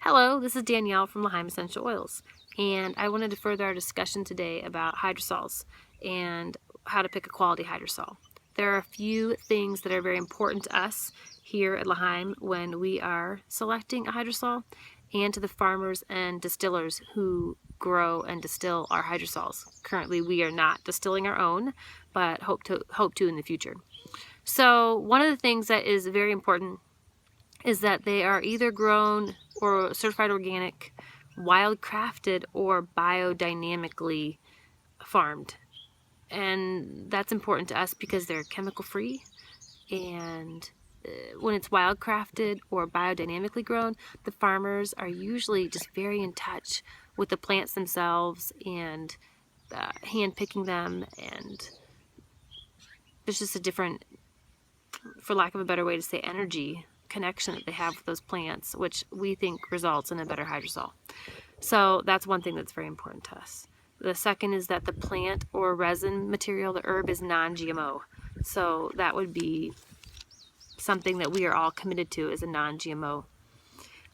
Hello, this is Danielle from L'Haim Essential Oils, and I wanted to further our discussion today about hydrosols and how to pick a quality hydrosol. There are a few things that are very important to us here at L'Haim when we are selecting a hydrosol, and to the farmers and distillers who grow and distill our hydrosols. Currently, we are not distilling our own, but hope to in the future. So one of the things that is very important is that they are either grown or certified organic, wild crafted, or biodynamically farmed. And that's important to us because they're chemical free, and when it's wild crafted or biodynamically grown, the farmers are usually just very in touch with the plants themselves and hand picking them, and there's just a different, for lack of a better way to say, energy connection that they have with those plants, which we think results in a better hydrosol. So that's one thing that's very important to us. The second is that the plant or resin material, the herb, is non-GMO. So that would be something that we are all committed to, is a non-GMO.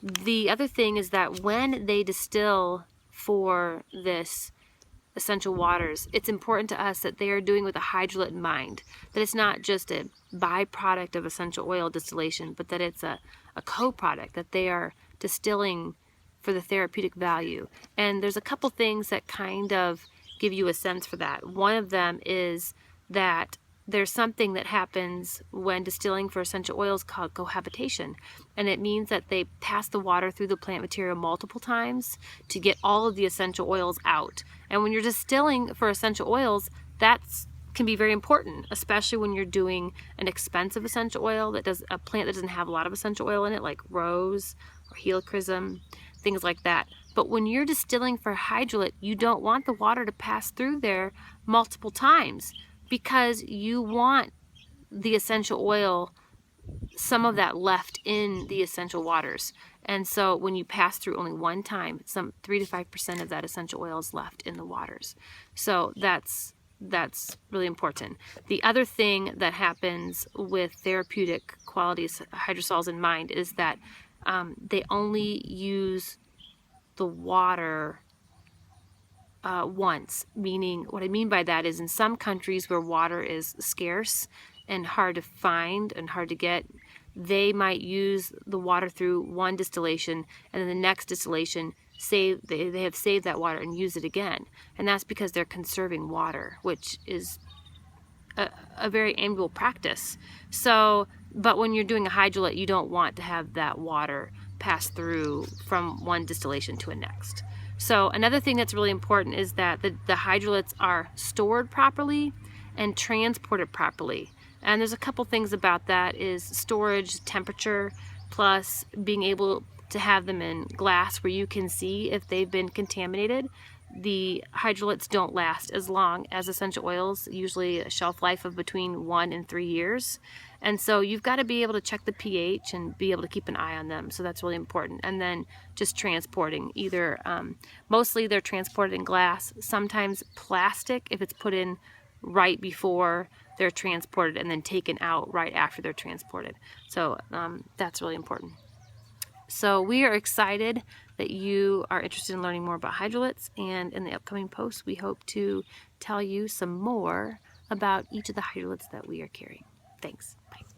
The other thing is that when they distill for this essential waters, it's important to us that they are doing with a hydrolate in mind, that it's not just a byproduct of essential oil distillation, but that it's a co-product, that they are distilling for the therapeutic value. And there's a couple things that kind of give you a sense for that. One of them is that there's something that happens when distilling for essential oils called cohabitation, and it means that they pass the water through the plant material multiple times to get all of the essential oils out. And when you're distilling for essential oils, that can be very important, especially when you're doing an expensive essential oil that does a plant that doesn't have a lot of essential oil in it, like rose or helichrysum, things like that. But when you're distilling for hydrolate, you don't want the water to pass through there multiple times, because you want the essential oil, some of that left in the essential waters. And so when you pass through only one time, some 3 to 5% of that essential oil is left in the waters. So that's really important. The other thing that happens with therapeutic qualities hydrosols in mind is that they only use the water once. Meaning, what I mean by that is, in some countries where water is scarce and hard to find and hard to get, they might use the water through one distillation, and then the next distillation they have saved that water and use it again. And that's because they're conserving water, which is a very amiable practice. So, but when you're doing a hydrolate, you don't want to have that water pass through from one distillation to a next. So another thing that's really important is that the hydrolates are stored properly and transported properly. And there's a couple things about that: is storage, temperature, plus being able to have them in glass where you can see if they've been contaminated. The hydrolates don't last as long as essential oils, usually a shelf life of between 1 and 3 years. And so you've got to be able to check the pH and be able to keep an eye on them. So that's really important. And then just transporting, either mostly they're transported in glass, sometimes plastic if it's put in right before they're transported, and then taken out right after they're transported. So that's really important. So we are excited that you are interested in learning more about hydrolates, and in the upcoming posts we hope to tell you some more about each of the hydrolates that we are carrying. Thanks. Bye.